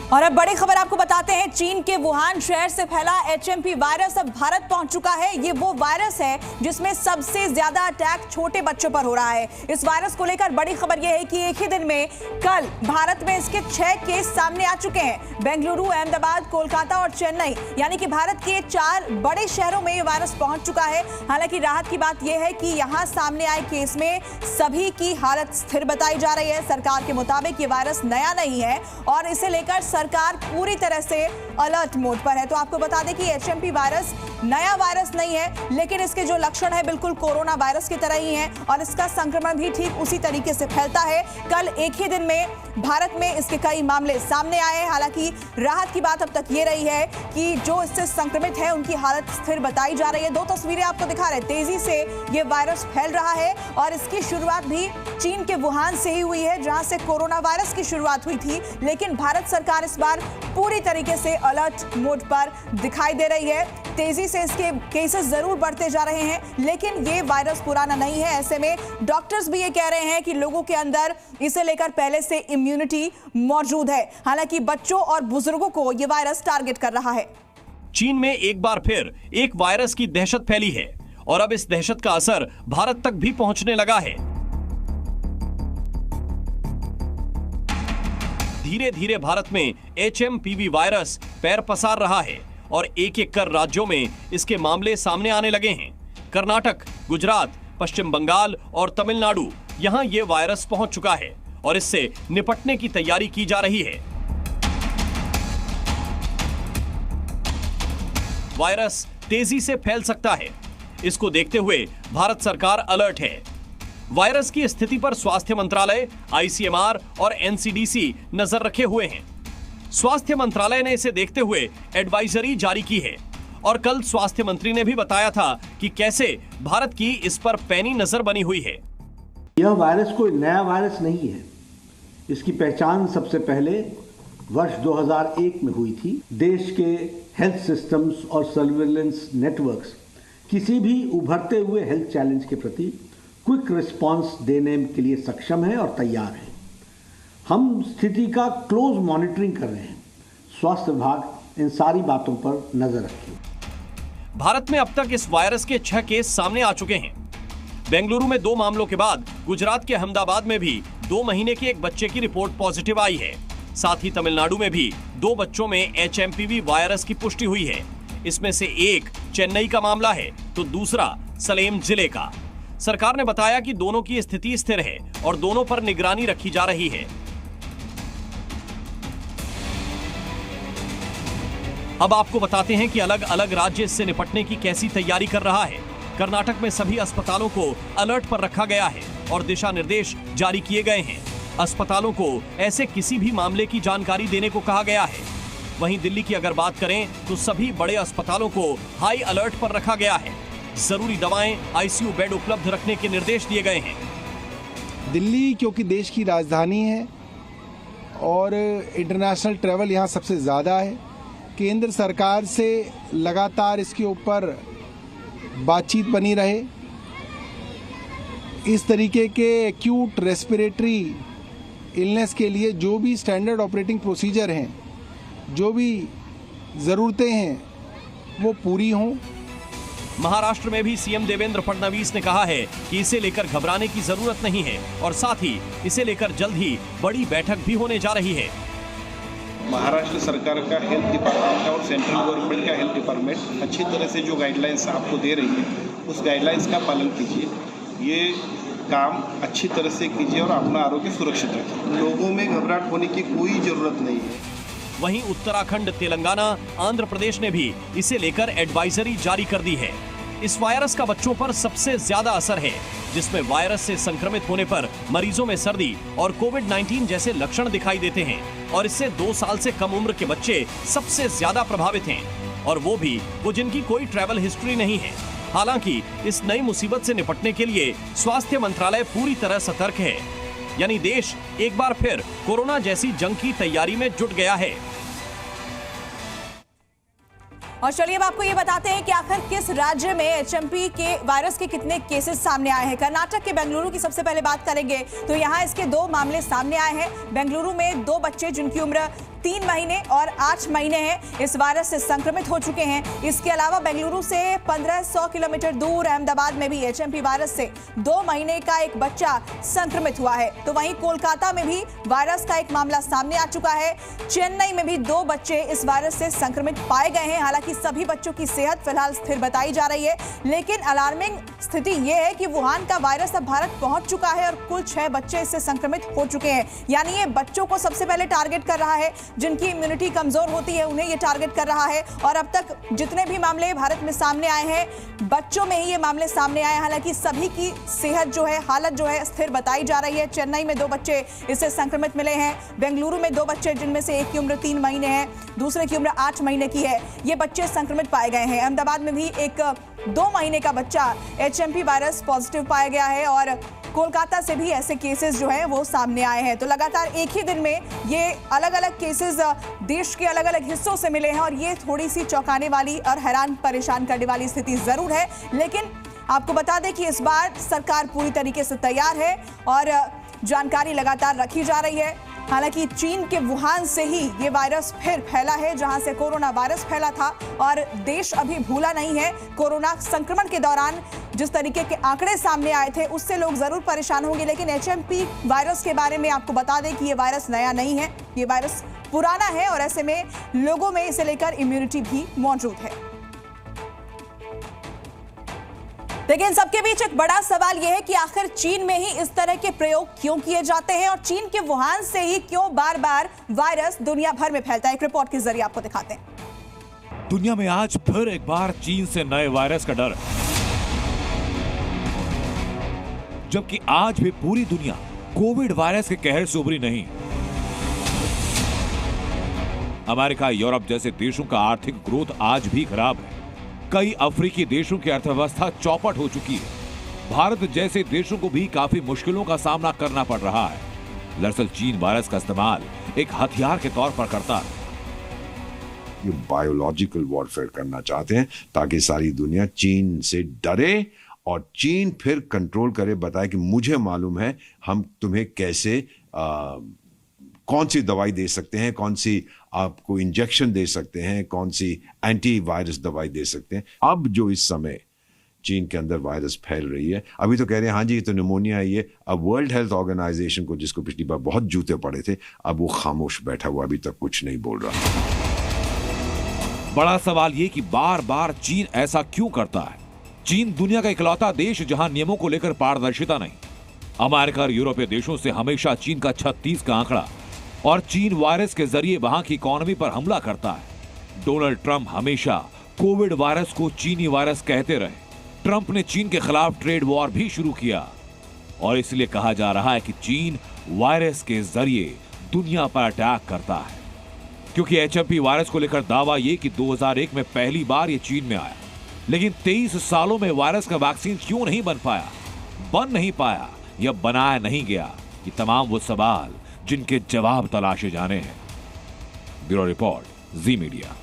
और अब बड़ी खबर आपको बताते हैं, चीन के वुहान शहर से फैला HMP वायरस अब भारत पहुंच चुका है। ये वो वायरस है जिसमें सबसे ज्यादा अटैक छोटे बच्चों पर हो रहा है। इस वायरस को लेकर बड़ी खबर यह है कि एक ही दिन में कल भारत में इसके 6 केस सामने आ चुके हैं। बेंगलुरु, अहमदाबाद, कोलकाता और चेन्नई यानी कि भारत के 4 बड़े शहरों में ये वायरस पहुंच चुका है। हालांकि राहत की बात यह है कि यहां सामने आए केस में सभी की हालत स्थिर बताई जा रही है। सरकार के मुताबिक ये वायरस नया नहीं है और इसे लेकर सरकार पूरी तरह से अलर्ट मोड पर है। तो आपको बता दें कि HMP वायरस नया वायरस नहीं है, लेकिन इसके जो लक्षण है बिल्कुल कोरोना वायरस की तरह ही हैं और इसका संक्रमण भी ठीक उसी तरीके से फैलता है। कल एक ही दिन में भारत में इसके कई मामले सामने आए। हालांकि राहत की बात अब तक ये रही है कि जो इससे संक्रमित है उनकी हालत स्थिर बताई जा रही है। 2 तस्वीरें आपको दिखा रहे हैं, तेजी से ये वायरस फैल रहा है और इसकी शुरुआत भी चीन के वुहान से ही हुई है, जहां से कोरोना वायरस की शुरुआत हुई थी। लेकिन भारत सरकार इस बार पूरी तरीके से अलर्ट मोड पर दिखाई दे रही है। तेजी से इसके केसेस जरूर बढ़ते जा रहे हैं, लेकिन ये वायरस पुराना नहीं है। ऐसे में डॉक्टर्स भी ये कह रहे हैं कि लोगों के अंदर इसे लेकर पहले से इम्यूनिटी मौजूद है। हालांकि बच्चों और बुजुर्गों को ये वायरस टारगेट कर रहा है। चीन में एक बार फिर एक वायरस की दहशत फैली है और अब इस दहशत का असर भारत तक भी पहुंचने लगा है। धीरे धीरे भारत में HMPV वायरस पैर पसार रहा है और एक एक कर राज्यों में इसके मामले सामने आने लगे हैं। कर्नाटक, गुजरात, पश्चिम बंगाल और तमिलनाडु, यहां ये वायरस पहुंच चुका है और इससे निपटने की तैयारी की जा रही है। वायरस तेजी से फैल सकता है, इसको देखते हुए भारत सरकार अलर्ट है। वायरस की स्थिति पर स्वास्थ्य मंत्रालय, ICMR और NCDC नजर रखे हुए हैं। स्वास्थ्य मंत्रालय ने इसे देखते हुए एडवाइजरी जारी की है और कल स्वास्थ्य मंत्री ने भी बताया था कि कैसे भारत की इस पर पैनी नजर बनी हुई है। यह वायरस कोई नया वायरस नहीं है। इसकी पहचान सबसे पहले वर्ष 2001 में हुई थी। देश के हेल्थ सिस्टम्स और सर्विलेंस नेटवर्क्स किसी भी उभरते हुए हेल्थ चैलेंज के प्रति क्विक रिस्पांस देने के लिए सक्षम है और तैयार है। हम स्थिति का क्लोज मॉनिटरिंग कर रहे हैं। स्वास्थ्य विभाग इन सारी बातों पर नजर रखे। भारत में अब तक इस वायरस के 6 केस सामने आ चुके हैं। बेंगलुरु में 2 मामलों के बाद गुजरात के अहमदाबाद में भी 2 महीने के एक बच्चे की रिपोर्ट पॉजिटिव आई है। साथ ही तमिलनाडु में भी 2 बच्चों में HMPV वायरस की पुष्टि हुई है। इसमें से एक चेन्नई का मामला है तो दूसरा सलेम जिले का। सरकार ने बताया कि दोनों की स्थिति स्थिर है और दोनों पर निगरानी रखी जा रही है। अब आपको बताते हैं कि अलग अलग राज्य इससे निपटने की कैसी तैयारी कर रहा है। कर्नाटक में सभी अस्पतालों को अलर्ट पर रखा गया है और दिशा निर्देश जारी किए गए हैं। अस्पतालों को ऐसे किसी भी मामले की जानकारी देने को कहा गया है। वहीं दिल्ली की अगर बात करें तो सभी बड़े अस्पतालों को हाई अलर्ट पर रखा गया है। जरूरी दवाएं, ICU बेड उपलब्ध रखने के निर्देश दिए गए हैं। दिल्ली क्योंकि देश की राजधानी है और इंटरनेशनल ट्रैवल यहाँ सबसे ज़्यादा है, केंद्र सरकार से लगातार इसके ऊपर बातचीत बनी रहे। इस तरीके के एक्यूट रेस्पिरेटरी इलनेस के लिए जो भी स्टैंडर्ड ऑपरेटिंग प्रोसीजर हैं, जो भी ज़रूरतें हैं, वो पूरी हों। महाराष्ट्र में भी CM देवेंद्र फडणवीस ने कहा है कि इसे लेकर घबराने की जरूरत नहीं है और साथ ही इसे लेकर जल्द ही बड़ी बैठक भी होने जा रही है। महाराष्ट्र सरकार का हेल्थ डिपार्टमेंट और सेंट्रल गवर्नमेंट का हेल्थ डिपार्टमेंट अच्छी तरह से जो गाइडलाइंस आपको दे रही है, उस गाइडलाइंस का पालन कीजिए। ये काम अच्छी तरह से कीजिए और अपना आरोग्य सुरक्षित रखिए। लोगों में घबराहट होने की कोई ज़रूरत नहीं है। वहीं उत्तराखंड, तेलंगाना, आंध्र प्रदेश ने भी इसे लेकर एडवाइजरी जारी कर दी है। इस वायरस का बच्चों पर सबसे ज्यादा असर है, जिसमें वायरस से संक्रमित होने पर मरीजों में सर्दी और कोविड-19 जैसे लक्षण दिखाई देते हैं और इससे 2 साल से कम उम्र के बच्चे सबसे ज्यादा प्रभावित हैं और वो जिनकी कोई ट्रैवल हिस्ट्री नहीं है। हालांकि इस नई मुसीबत से निपटने के लिए स्वास्थ्य मंत्रालय पूरी तरह सतर्क है, यानी देश एक बार फिर कोरोना जैसी जंग की तैयारी में जुट गया है। और चलिए अब आपको ये बताते हैं कि आखिर किस राज्य में HMP के वायरस के कितने केसेस सामने आए हैं। कर्नाटक के बेंगलुरु की सबसे पहले बात करेंगे तो यहाँ इसके 2 मामले सामने आए हैं। बेंगलुरु में 2 बच्चे जिनकी उम्र 3 महीने और 8 महीने हैं इस वायरस से संक्रमित हो चुके हैं। इसके अलावा बेंगलुरु से 1500 किलोमीटर दूर अहमदाबाद में भी एचएमपी वायरस से 2 महीने का एक बच्चा संक्रमित हुआ है। तो वहीं कोलकाता में भी वायरस का एक मामला सामने आ चुका है। चेन्नई में भी 2 बच्चे इस वायरस से संक्रमित पाए गए हैं। हालांकि सभी बच्चों की सेहत फिलहाल स्थिर बताई जा रही है, लेकिन अलार्मिंग स्थिति यह है कि वुहान का वायरस अब भारत पहुंच चुका है और कुल 6 बच्चे इससे संक्रमित हो चुके हैं। यानी ये बच्चों को सबसे पहले टारगेट कर रहा है, जिनकी इम्यूनिटी कमजोर होती है उन्हें ये टारगेट कर रहा है। और अब तक जितने भी मामले भारत में सामने आए हैं, बच्चों में ही ये मामले सामने आए। हालांकि सभी की सेहत जो है, हालत जो है स्थिर बताई जा रही है। चेन्नई में 2 बच्चे इससे संक्रमित मिले हैं। बेंगलुरु में 2 बच्चे, जिनमें से एक की उम्र 3 महीने है, दूसरे की उम्र 8 महीने की है, ये बच्चे संक्रमित पाए गए हैं। अहमदाबाद में भी एक 2 महीने का बच्चा एचएमपी वायरस पॉजिटिव पाया गया है और कोलकाता से भी ऐसे केसेस जो हैं वो सामने आए हैं। तो लगातार एक ही दिन में ये अलग अलग केसेस देश के अलग अलग हिस्सों से मिले हैं और ये थोड़ी सी चौंकाने वाली और हैरान परेशान करने वाली स्थिति जरूर है। लेकिन आपको बता दें कि इस बार सरकार पूरी तरीके से तैयार है और जानकारी लगातार रखी जा रही है। हालांकि चीन के वुहान से ही ये वायरस फिर फैला है, जहां से कोरोना वायरस फैला था और देश अभी भूला नहीं है। कोरोना संक्रमण के दौरान जिस तरीके के आंकड़े सामने आए थे उससे लोग जरूर परेशान होंगे, लेकिन एचएमपी वायरस के बारे में आपको बता दें कि ये वायरस नया नहीं है, ये वायरस पुराना है और ऐसे में लोगों में इसे लेकर इम्यूनिटी भी मौजूद है। लेकिन सबके बीच एक बड़ा सवाल यह है कि आखिर चीन में ही इस तरह के प्रयोग क्यों किए जाते हैं और चीन के वुहान से ही क्यों बार बार वायरस दुनिया भर में फैलता है। एक रिपोर्ट के जरिए आपको दिखाते हैं। दुनिया में आज फिर एक बार चीन से नए वायरस का डर है, जबकि आज भी पूरी दुनिया कोविड वायरस के कहर से उबरी नहीं। अमेरिका, यूरोप जैसे देशों का आर्थिक ग्रोथ आज भी खराब है। कई अफ्रीकी देशों की अर्थव्यवस्था चौपट हो चुकी है। भारत जैसे देशों को भी काफी मुश्किलों का सामना करना पड़ रहा है। दरअसल चीन वायरस का इस्तेमाल एक हथियार के तौर पर करता है। ये बायोलॉजिकल वॉरफेयर करना चाहते हैं ताकि सारी दुनिया चीन से डरे और चीन फिर कंट्रोल करे, बताए कि मुझे मालूम है हम तुम्हें कैसे कौन सी दवाई दे सकते हैं, कौन सी आपको इंजेक्शन दे सकते हैं, कौन सी एंटीवायरस दवाई दे सकते हैं। अब जो इस समय चीन के अंदर वायरस फैल रही है, अभी तो कह रहे हैं हाँ जी ये तो निमोनिया है। ये अब वर्ल्ड हेल्थ ऑर्गेनाइजेशन को, जिसको पिछली बार बहुत जूते पड़े थे, अब वो खामोश बैठा हुआ, अभी तक कुछ नहीं बोल रहा। बड़ा सवाल ये कि बार बार चीन ऐसा क्यों करता है। चीन दुनिया का इकलौता देश जहां नियमों को लेकर पारदर्शिता नहीं। अमेरिका और यूरोपीय देशों से हमेशा चीन का 36 का आंकड़ा और चीन वायरस के जरिए वहां की इकोनॉमी पर हमला करता है। डोनाल्ड ट्रंप हमेशा कोविड वायरस को चीनी वायरस कहते रहे। ट्रंप ने चीन के खिलाफ ट्रेड वॉर भी शुरू किया और इसलिए कहा जा रहा है कि चीन वायरस के जरिए दुनिया पर अटैक करता है। क्योंकि एचएमपी वायरस को लेकर दावा यह कि 2001 में पहली बार यह चीन में आया, लेकिन 23 सालों में वायरस का वैक्सीन क्यों नहीं बन नहीं पाया या बनाया नहीं गया, ये तमाम वो सवाल जिनके जवाब तलाशे जाने हैं। ब्यूरो रिपोर्ट, जी मीडिया।